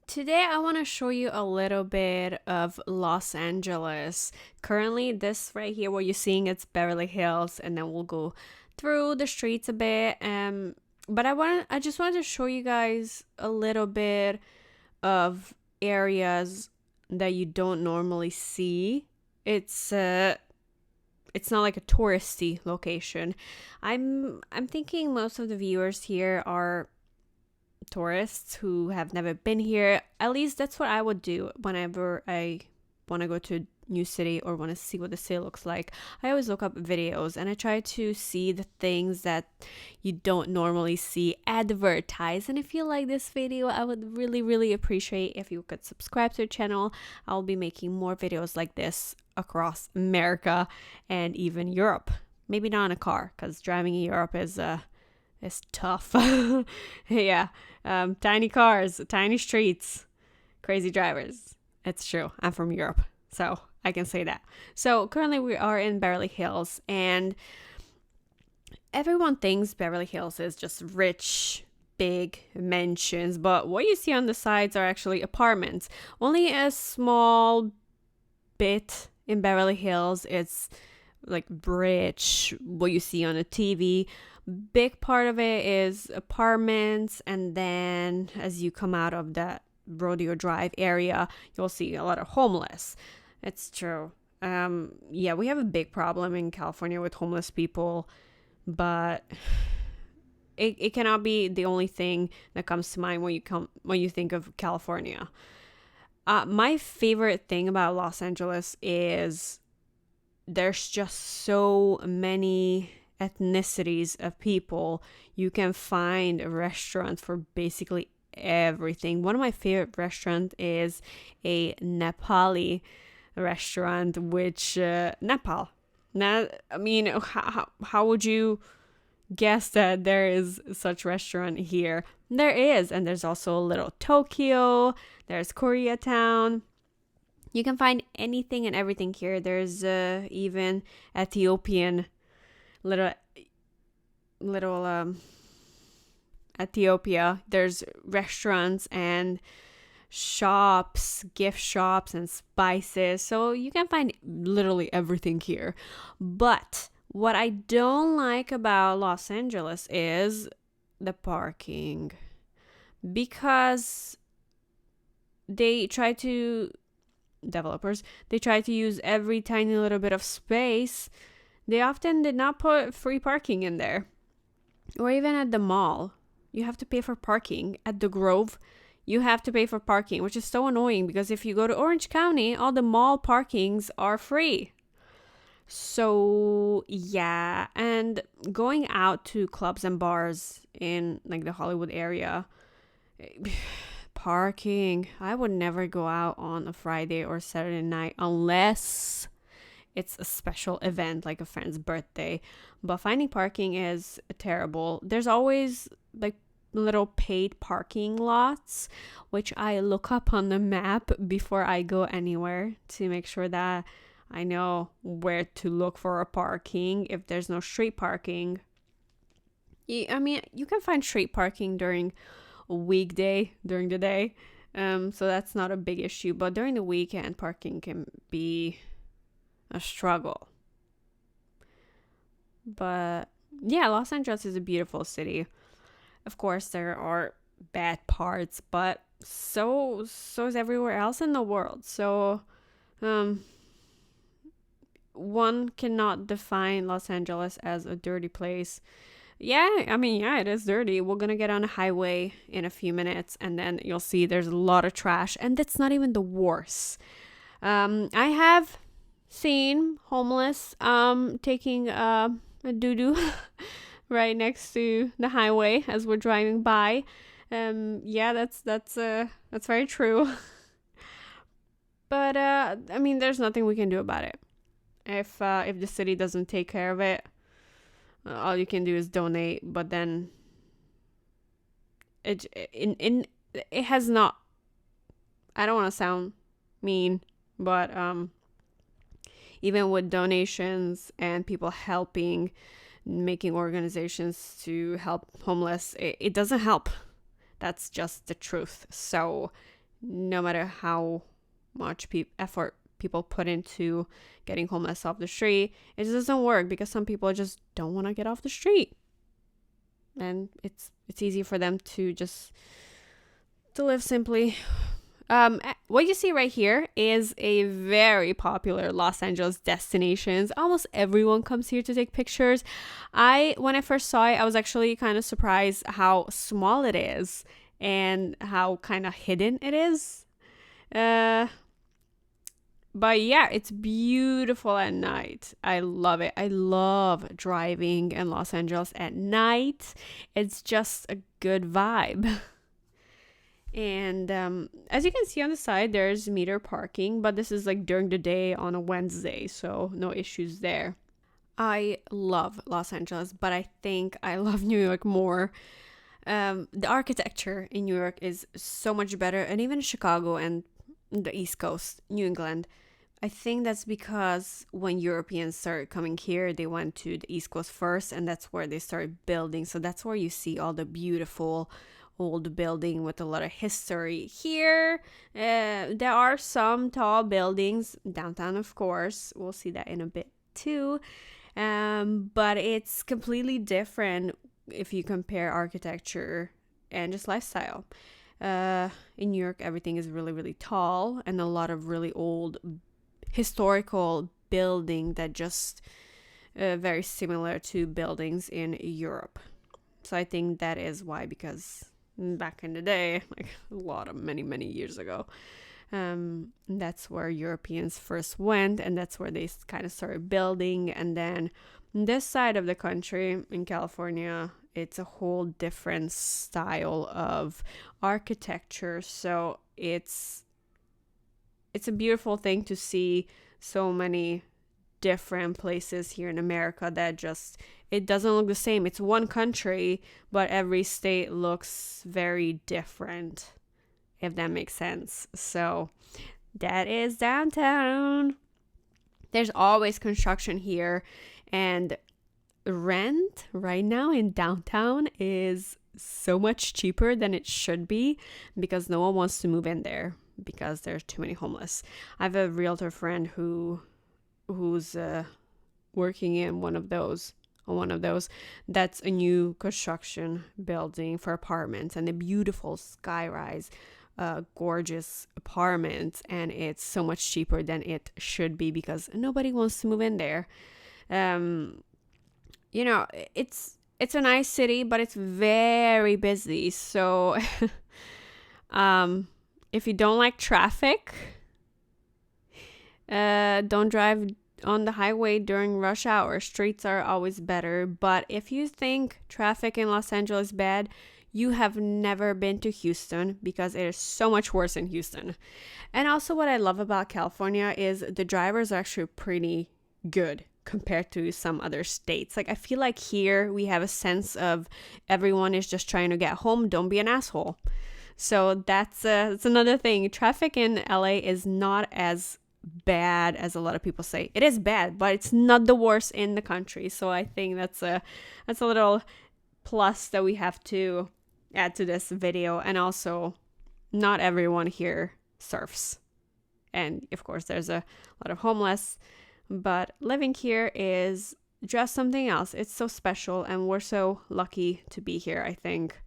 Today, I want to show you a little bit of Los Angeles. Currently, this right here, what you're seeing, it's Beverly Hills, and then we'll go through the streets a bit. But I just wanted to show you guys a little bit of areas that you don't normally see. It's not like a touristy location. I'm thinking most of the viewers here are tourists who have never been here. At least that's what I would do whenever I want to go to a new city or want to see what the city looks like. I always look up videos and I try to see the things that you don't normally see advertised. And if you like this video, I would really, really appreciate if you could subscribe to the channel. I'll be making more videos like this across America and even Europe. Maybe not in a car, because driving in Europe is tough. Yeah. Tiny cars, tiny streets, crazy drivers. It's true. I'm from Europe, so I can say that. So currently we are in Beverly Hills, and everyone thinks Beverly Hills is just rich, big mansions, but what you see on the sides are actually apartments. Only a small bit in Beverly Hills, it's like rich, what you see on a TV. Big part of it is apartments, and then as you come out of that Rodeo Drive area, you'll see a lot of homeless. It's true. Yeah, we have a big problem in California with homeless people, but it cannot be the only thing that comes to mind when you think of California. My favorite thing about Los Angeles is there's just so many ethnicities of people. You can find restaurants for basically everything. One of my favorite restaurants is a Nepali restaurant, which Nepal. Now, I mean, how would you guess that there is such restaurant here? There is, and there's also a little Tokyo. There's Koreatown. You can find anything and everything here. There's even Ethiopian little Ethiopia. There's restaurants and shops, gift shops and spices. So you can find literally everything here. But what I don't like about Los Angeles is the parking. Because developers try to use every tiny little bit of space. They often did not put free parking in there. Or even at the mall, you have to pay for parking. At the Grove, you have to pay for parking, which is so annoying because if you go to Orange County, all the mall parkings are free. So, yeah. And going out to clubs and bars in like the Hollywood area, parking. I would never go out on a Friday or Saturday night unless it's a special event like a friend's birthday. But finding parking is terrible. There's always like little paid parking lots, which I look up on the map before I go anywhere to make sure that I know where to look for a parking if there's no street parking. I mean, you can find street parking during a weekday, during the day. So that's not a big issue. But during the weekend, parking can be a struggle. But yeah, Los Angeles is a beautiful city. Of course, there are bad parts, but so is everywhere else in the world. So one cannot define Los Angeles as a dirty place. Yeah, I mean, yeah, it is dirty. We're gonna get on a highway in a few minutes, and then you'll see there's a lot of trash, and that's not even the worst. I have seen homeless taking a doo-doo right next to the highway as we're driving by. Yeah, that's very true. But I mean, there's nothing we can do about it. If the city doesn't take care of it, all you can do is donate. But then it has not. I don't want to sound mean, but even with donations and people helping, making organizations to help homeless, it doesn't help. That's just the truth. So no matter how much effort people put into getting homeless off the street, it just doesn't work because some people just don't want to get off the street. And it's easy for them to just to live simply. What you see right here is a very popular Los Angeles destination. Almost everyone comes here to take pictures. When I first saw it, I was actually kind of surprised how small it is and how kind of hidden it is. But yeah, it's beautiful at night. I love it. I love driving in Los Angeles at night. It's just a good vibe. And as you can see on the side, there's meter parking, but this is like during the day on a Wednesday, so no issues there. I love Los Angeles, but I think I love New York more. The architecture in New York is so much better, and even Chicago and the East Coast, New England. I think that's because when Europeans started coming here, they went to the East Coast first, and that's where they started building. So that's where you see all the beautiful old building with a lot of history. Here, there are some tall buildings downtown, of course. We'll see that in a bit too. But it's completely different if you compare architecture and just lifestyle. In New York, everything is really, really tall and a lot of really old historical building that just very similar to buildings in Europe. So I think that is why, because back in the day, like a lot of many years ago, that's where Europeans first went, and that's where they kind of started building. And then this side of the country in California, it's a whole different style of architecture. So it's a beautiful thing to see so many different places here in America that just, it doesn't look the same. It's one country, but every state looks very different, if that makes sense. So that is downtown. There's always construction here, and rent right now in downtown is so much cheaper than it should be because no one wants to move in there because there's too many homeless. I have a realtor friend who's working in one of those. That's a new construction building for apartments, and a beautiful skyrise, gorgeous apartments, and it's so much cheaper than it should be because nobody wants to move in there. You know, it's a nice city, but it's very busy. So if you don't like traffic, don't drive on the highway during rush hour. Streets are always better. But if you think traffic in Los Angeles is bad, you have never been to Houston, because it is so much worse in Houston. And also what I love about California is the drivers are actually pretty good compared to some other states. Like, I feel like here we have a sense of everyone is just trying to get home. Don't be an asshole. So that's another thing. Traffic in LA is not as bad as a lot of people say. It is bad, but it's not the worst in the country. So I think that's a little plus that we have to add to this video. And also, not everyone here surfs, and of course there's a lot of homeless, but living here is just something else. It's so special, and we're so lucky to be here, I think.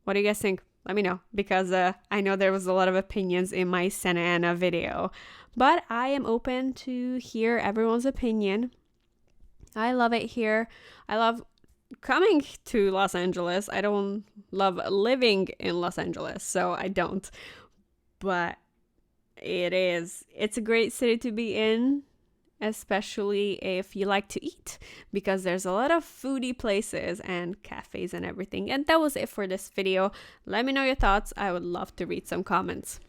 What do you guys think? Let me know, because I know there was a lot of opinions in my Santa Ana video, but I am open to hear everyone's opinion. I love it here. I love coming to Los Angeles. I don't love living in Los Angeles, so I don't. But it's a great city to be in, especially if you like to eat, because there's a lot of foodie places and cafes and everything. And that was it for this video. Let me know your thoughts. I would love to read some comments.